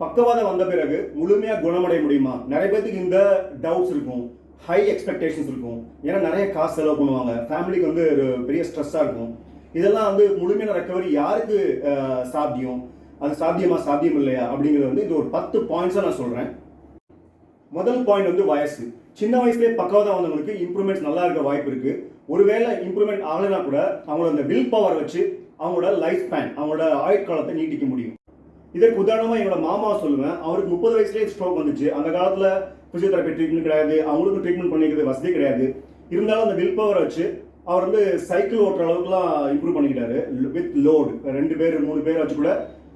பக்கவாதம் வந்த பிறகு முழுமையாக குணமடைய முடியுமா? நிறைய பேருக்கு இந்த டவுட்ஸ் இருக்கும், ஹை எக்ஸ்பெக்டேஷன்ஸ் இருக்கும். ஏன்னா நிறைய காசு செலவு பண்ணுவாங்க, ஃபேமிலிக்கு வந்து ஒரு பெரிய ஸ்ட்ரெஸ்ஸாக இருக்கும். இதெல்லாம் வந்து முழுமையான ரெக்கவரி யாருக்கு சாத்தியம், அது சாத்தியமா சாத்தியம் இல்லையா அப்படிங்கிறது வந்து இது ஒரு 10 பாயிண்ட்ஸாக நான் சொல்கிறேன். முதல் பாயிண்ட் வந்து வயசு. சின்ன வயசுலேயே பக்கவாதம் வந்தவங்களுக்கு இம்ப்ரூவ்மெண்ட்ஸ் நல்லா இருக்க வாய்ப்பு இருக்குது. ஒருவேளை இம்ப்ரூவ்மெண்ட் ஆகலைன்னா கூட அவங்களோட அந்த வில் பவர் வச்சு அவங்களோட லைஃப் ஸ்பேன், அவங்களோட ஆயுட்காலத்தை நீட்டிக்க முடியும். இதற்கு உதாரணமாக என்னோட மாமாவை சொல்லுவேன். அவருக்கு 30 வயசுலேயே ஸ்ட்ரோக் வந்துச்சு. அந்த காலத்தில் ஃபிசியோதெரப்பி ட்ரீட்மெண்ட் கிடையாது, அவங்களுக்கும் ட்ரீட்மெண்ட் பண்ணிக்கிறது வசதி கிடையாது. இருந்தாலும் அந்த வில் பவரை வச்சு அவர் வந்து சைக்கிள் ஓட்டுற அளவுக்குலாம் இம்ப்ரூவ் பண்ணிக்கிட்டாரு. வித் லோடு 2 பேர் 3 பேர் வச்சு கூட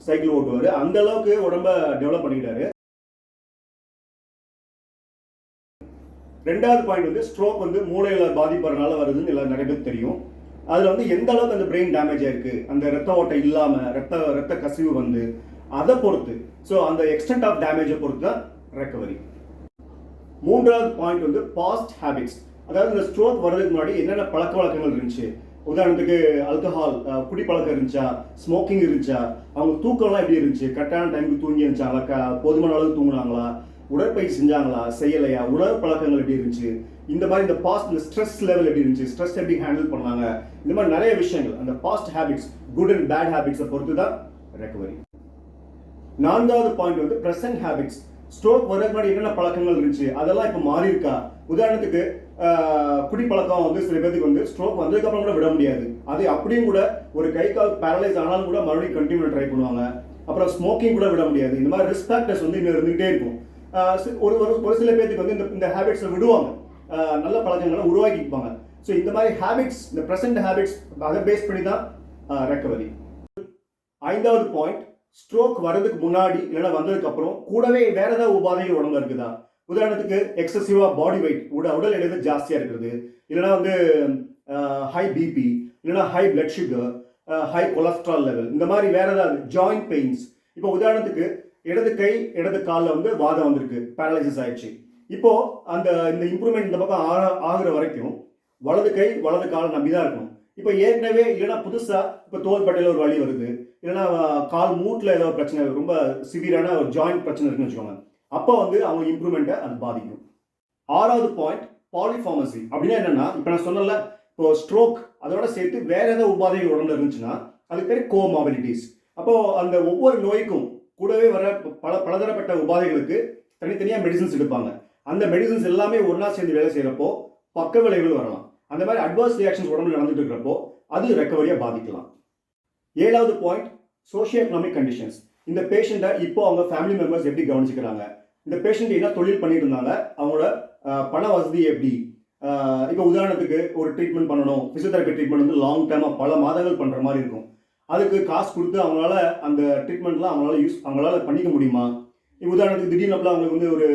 சைக்கிள் ஓட்டுவார். அந்த அளவுக்கு உடம்ப டெவலப் பண்ணிக்கிட்டாரு. ரெண்டாவது பாயிண்ட் வந்து ஸ்ட்ரோக் வந்து மூளையில் பாதிப்படுறதுனால வருதுன்னு எல்லாம் நிறைய பேருக்கு தெரியும். அதில் வந்து எந்த அளவுக்கு அந்த பிரெயின் டேமேஜ் ஆயிருக்கு, அந்த ரத்த ஓட்டம் இல்லாமல் ரத்த கசிவு வந்து அதை பொறுத்து, ஸோ அந்த எக்ஸ்டென்ட் ஆஃப் டேமேஜை பொறுத்து தான் ரெக்கவரி. மூன்றாவது பாயிண்ட் வந்து பாஸ்ட் ஹேபிட்ஸ். அதாவது இந்த ஸ்ட்ரோக் வர்றதுக்கு முன்னாடி என்னென்ன பழக்க வழக்கங்கள் இருந்துச்சு, உதாரணத்துக்கு ஆல்கஹால் குடிப்பழக்கம் இருந்துச்சா, ஸ்மோக்கிங் இருந்துச்சா, அவங்க தூக்கம்லாம் எப்படி இருந்துச்சு, கரெக்டான டைமுக்கு தூங்கி இருந்துச்சாங்களா, போதுமான அளவுக்கு தூங்கினாங்களா, உடற்பயிற்சி செஞ்சாங்களா செய்யலையா, உணவு பழக்கங்கள் எப்படி இருந்துச்சு, இந்த மாதிரி இந்த பாஸ்ட் இந்த ஸ்ட்ரெஸ் லெவல் எப்படி இருந்துச்சு, ஸ்ட்ரெஸ் எப்படி ஹேண்டில் பண்ணாங்க, இந்த மாதிரி நிறைய விஷயங்கள் அந்த past habits, good and bad ஹேபிட்ஸை பொறுத்து தான் ரெக்கவரி. நான்காவது பாயிண்ட் வந்து ப்ரெசன்ட் ஹேபிட்ஸ். ஸ்ட்ரோக் வரதுக்கு முன்னாடி என்னென்ன பழக்கங்கள் இருந்துச்சு அதெல்லாம் இப்போ மாறி இருக்கா. உதாரணத்துக்கு குடிப்பழக்கம் வந்து சில பேருக்கு வந்து ஸ்ட்ரோக் வந்ததுக்கப்புறம் கூட விட முடியாது. அது அப்படியும் கூட ஒரு கை கால் பேரலைஸ் ஆனாலும் கூட மறுபடியும் கண்டினியூ ட்ரை பண்ணுவாங்க. அப்புறம் ஸ்மோக்கிங் கூட விட முடியாது. இந்த மாதிரி ரிஸ்க் ஃபேக்டர்ஸ் வந்து இன்னும் இருந்துகிட்டே இருக்கும். ஒரு சில பேருக்கு வந்து இந்த ஹேபிட்ஸை விடுவாங்க, நல்ல பழக்கங்களை உருவாக்கிப்பாங்க. ஸோ இந்த மாதிரி ஹேபிட்ஸ், இந்த ப்ரெசென்ட் ஹேபிட்ஸ் அதை பேஸ் பண்ணி தான் ரெக்கவரி. ஐந்தாவது பாயிண்ட், ஸ்ட்ரோக் வர்றதுக்கு முன்னாடி இல்லைன்னா வந்ததுக்கு அப்புறம் கூடவே வேற ஏதாவது உபாதைகள் உடம்புல இருக்குதா. உதாரணத்துக்கு எக்ஸசிவா பாடி வெயிட், உடல் எடை ஜாஸ்தியாக இருக்கிறது, இல்லைன்னா வந்து ஹை பிபி, இல்லைன்னா high blood sugar, high cholesterol level, இந்த மாதிரி வேற ஏதாவது ஜாயிண்ட் பெயின்ஸ். இப்போ உதாரணத்துக்கு இடது கை இடது காலில் வந்து வாதம் வந்திருக்கு, பேரலைசிஸ் ஆயிடுச்சு. இப்போ இந்த இம்ப்ரூவ்மெண்ட் இந்த பக்கம் ஆகுற வரைக்கும் வலது கை வலது காலை நம்பி தான் இருக்கணும். இப்போ ஏற்கனவே இல்லைன்னா புதுசாக இப்போ தோள்பட்டையில் ஒரு வலி வருது, இல்லைன்னா கால் மூட்டில் ஏதோ பிரச்சனை, ரொம்ப சிவியரான ஒரு ஜாயிண்ட் பிரச்சனை இருக்குன்னு வச்சுக்கோங்க. அப்போ வந்து அவங்க இம்ப்ரூவ்மெண்ட்டை அது பாதிக்கும். ஆறாவது பாயிண்ட், பாலிஃபார்மசி. அப்படின்னா என்னன்னா, இப்போ நான் சொன்னல, இப்போ ஸ்ட்ரோக் அதோட சேர்த்து வேற ஏதாவது உபாதைகள் உடம்புல இருந்துச்சுன்னா அதுக்கு பேர் கோமாபிலிட்டிஸ். அப்போ அந்த ஒவ்வொரு நோய்க்கும் கூடவே வர பலதரப்பட்ட உபாதைகளுக்கு தனித்தனியாக மெடிசன்ஸ் எடுப்பாங்க. அந்த மெடிசன்ஸ் எல்லாமே ஒன்றா சேர்ந்து வேலை செய்கிறப்போ பக்க விளைவுகள் வரலாம். அந்த மாதிரி அட்வர்ஸ் ரியாக்ஷன்ஸ் உடம்புல நடந்துட்டு இருக்கிறப்போ அது ரெக்கவரியை பாதிக்கலாம். ஏழாவது பாயிண்ட், சோஷியோ எக்கனாமிக் கண்டிஷன்ஸ். இந்த பேஷண்ட்டை இப்போ அவங்க ஃபேமிலி மெம்பர்ஸ் எப்படி கவனிச்சுக்கிறாங்க, இந்த பேஷண்ட் என்ன தொழில் பண்ணிட்டு இருந்தாங்க, அவங்களோட பண வசதி எப்படி. இப்போ உதாரணத்துக்கு ஒரு ட்ரீட்மெண்ட் பண்ணணும், ஃபிசியோதெரப்பி ட்ரீட்மெண்ட் வந்து லாங் டேர்மாக பல மாதங்கள் பண்ணுற மாதிரி இருக்கும். அதுக்கு காசு கொடுத்து அவங்களால அந்த ட்ரீட்மெண்ட்லாம் அவங்களால பண்ணிக்க முடியுமா. உதாரணத்துக்கு திடீர்னு அவங்களுக்கு வந்து ஒரு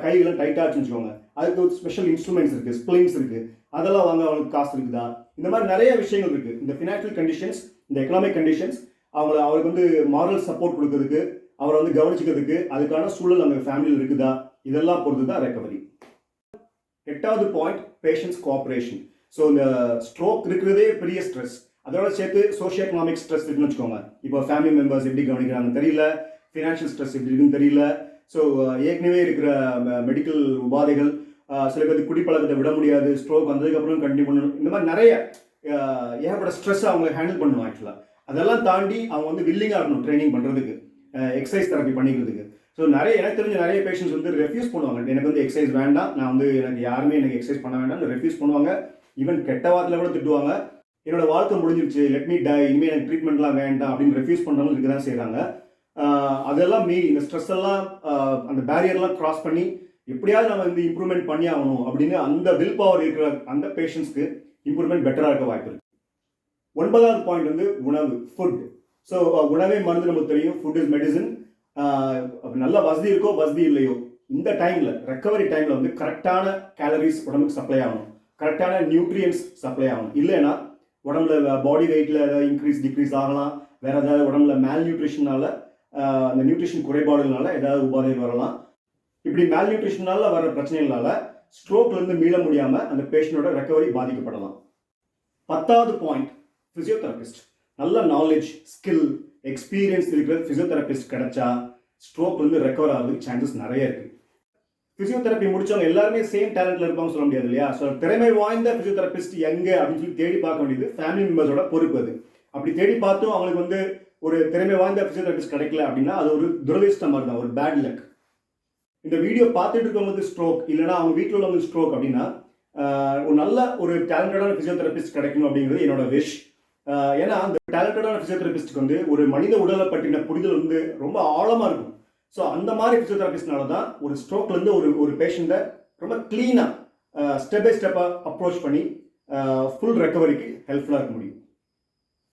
கைகளை டைட்டாக வச்சுக்கோங்க, அதுக்கு ஒரு ஸ்பெஷல் இன்ஸ்ட்ருமெண்ட்ஸ் இருக்குது, ஸ்ப்ளிங்ஸ் இருக்குது, அதெல்லாம் வாங்க அவங்களுக்கு காசு இருக்குதா. இந்த மாதிரி நிறைய விஷயங்கள் இருக்குது. இந்த ஃபினான்ஷியல் கண்டிஷன்ஸ், இந்த எக்கனாமிக் கண்டிஷன்ஸ், அவருக்கு வந்து மாரல் சப்போர்ட் கொடுக்கறதுக்கு, அவரை வந்து கவனிச்சுக்கிறதுக்கு அதுக்கான சூழல் அவங்க ஃபேமிலியில் இருக்குதா, இதெல்லாம் பொறுத்து தான் ரெக்கவரி. எட்டாவது பாயிண்ட், பேஷண்ட்ஸ் கோஆப்ரேஷன். ஸோ இந்த ஸ்ட்ரோக் இருக்கிறதே பெரிய ஸ்ட்ரெஸ், அதோட சேர்த்து சோஷியோ எக்கனாமிக் ஸ்ட்ரெஸ் இருக்குன்னு வச்சுக்கோங்க. இப்போ ஃபேமிலி மெம்பர்ஸ் எப்படி கவனிக்கிறாங்கன்னு தெரியல, ஃபினான்ஷியல் ஸ்ட்ரெஸ் எப்படி இருக்குன்னு தெரியல. ஸோ ஏற்கனவே இருக்கிற மெடிக்கல் உபாதைகள், சில பேருக்கு குடிப்பழக்கத்தை விட முடியாது, ஸ்ட்ரோக் வந்ததுக்கப்புறம் கண்டினியூ பண்ணணும், இந்த மாதிரி நிறைய ஏகப்பட்ட ஸ்ட்ரெஸ் அவங்களை ஹேண்டில் பண்ணணும். ஆக்சுவலாக அதெல்லாம் தாண்டி அவங்க வந்து வில்லிங்காக இருக்கணும் ட்ரைனிங் பண்ணுறதுக்கு, எக்ஸசைஸ் தெரப்பி பண்ணிக்கிறதுக்கு. ஸோ எனக்கு தெரிஞ்ச நிறைய பேஷண்ட்ஸ் வந்து ரெஃப்யூஸ் பண்ணுவாங்க, எனக்கு வந்து எக்ஸசைஸ் வேண்டாம், நான் வந்து எனக்கு யாருமே எனக்கு எக்ஸசைஸ் பண்ண வேண்டாம்னு ரெஃப்யூஸ் பண்ணுவாங்க. ஈவன் கெட்ட வார்த்தையில் கூட திட்டுவாங்க, என்னோட வாழ்க்கை முடிஞ்சிருச்சு, லெட் மீ டை, இனிமேல் எனக்கு ட்ரீட்மெண்ட்லாம் வேண்டாம் அப்படின்னு ரெஃப்யூஸ் பண்ணுறவங்க இருக்க தான் செய்கிறாங்க. அதெல்லாம் மீறி இந்த ஸ்ட்ரெஸ் எல்லாம் அந்த பேரியர்லாம் கிராஸ் பண்ணி எப்படியாவது நம்ம வந்து இம்ப்ரூவ்மெண்ட் பண்ணி ஆகணும் அப்படின்னு அந்த வில் பவர் இருக்கிற அந்த பேஷண்ட்ஸ்க்கு இம்ப்ரூவ்மெண்ட் பெட்டராக இருக்க வாய்ப்பு இருக்குது. 9வது பாயிண்ட் வந்து உணவு, ஃபுட். ஸோ உணவே மருந்து, நமக்கு தெரியும், ஃபுட் இஸ் மெடிசன். நல்ல வசதி இருக்கோ வசதி இல்லையோ, இந்த டைமில் ரெக்கவரி டைமில் வந்து கரெக்டான கேலரிஸ் உடம்புக்கு சப்ளை ஆகணும், கரெக்டான நியூட்ரியன்ஸ் சப்ளை ஆகணும். இல்லைன்னா உடம்புல பாடி வெயிட்டில் ஏதாவது இன்க்ரீஸ் டிக்ரீஸ் ஆகலாம், வேற ஏதாவது உடம்புல மேல் நியூட்ரிஷனால, அந்த நியூட்ரிஷன் குறைபாடுகளால ஏதாவது உபாதைகள் வரலாம். இப்படி மேல் நியூட்ரிஷனால வர பிரச்சனைகளால ஸ்ட்ரோக்லேருந்து மீள முடியாமல் அந்த பேஷண்டோட ரெக்கவரி பாதிக்கப்படலாம். 10வது பாயிண்ட், ஃபிசியோதெரபிஸ்ட். நல்ல நாலேஜ், ஸ்கில், எக்ஸ்பீரியன்ஸ் இருக்கிற ஃபிசியோதெரபிஸ்ட் கிடைச்சா ஸ்ட்ரோக்லேருந்து ரெக்கவர் ஆகிறதுக்கு சான்சஸ் நிறைய இருக்குது. ஃபிசியோதெரப்பி முடிச்சவங்க எல்லாருமே சேம் டேலண்ட்ல இருப்பாங்க சொல்ல முடியாது இல்லையா? ஸோ திறமை வாய்ந்த ஃபிசியோதெரபிஸ்ட் எங்கே அப்படின்னு சொல்லி தேடி பார்க்க வேண்டியது ஃபேமிலி மெம்பர்ஸோட பொறுப்பு. அது அப்படி தேடி பார்த்தும் அவங்களுக்கு வந்து ஒரு திறமை வாய்ந்த ஃபிசியோதெரபிஸ்ட் கிடைக்கல அப்படின்னா அது ஒரு துரதிர்ஷ்டம் மாதிரி தான், ஒரு பேட் லக். இந்த வீடியோ பார்த்துட்டு இருக்கவங்களுக்கு ஸ்ட்ரோக் இல்லைனா அவங்க வீட்டில் உள்ளவங்களுக்கு ஸ்ட்ரோக் அப்படின்னா ஒரு நல்ல ஒரு டேலண்டடான ஃபிசியோதெரபிஸ்ட் கிடைக்கணும் அப்படிங்கிறது என்னோட விஷ். ஏன்னா அந்த டேலண்டடான ஃபிசியோதெரபிஸ்ட்டுக்கு வந்து ஒரு மனித உடலை பற்றின புரிதல் வந்து ரொம்ப ஆழமாக இருக்கும். ஸோ அந்த மாதிரி ஃபிசியோதெரபிஸ்ட்னால தான் ஒரு ஸ்ட்ரோக்லேருந்து ஒரு பேஷண்ட்டை ரொம்ப க்ளீனாக ஸ்டெப் பை ஸ்டெப்பாக அப்ரோச் பண்ணி ஃபுல் ரெக்கவரிக்கு ஹெல்ப்ஃபுல்லாக இருக்க முடியும்.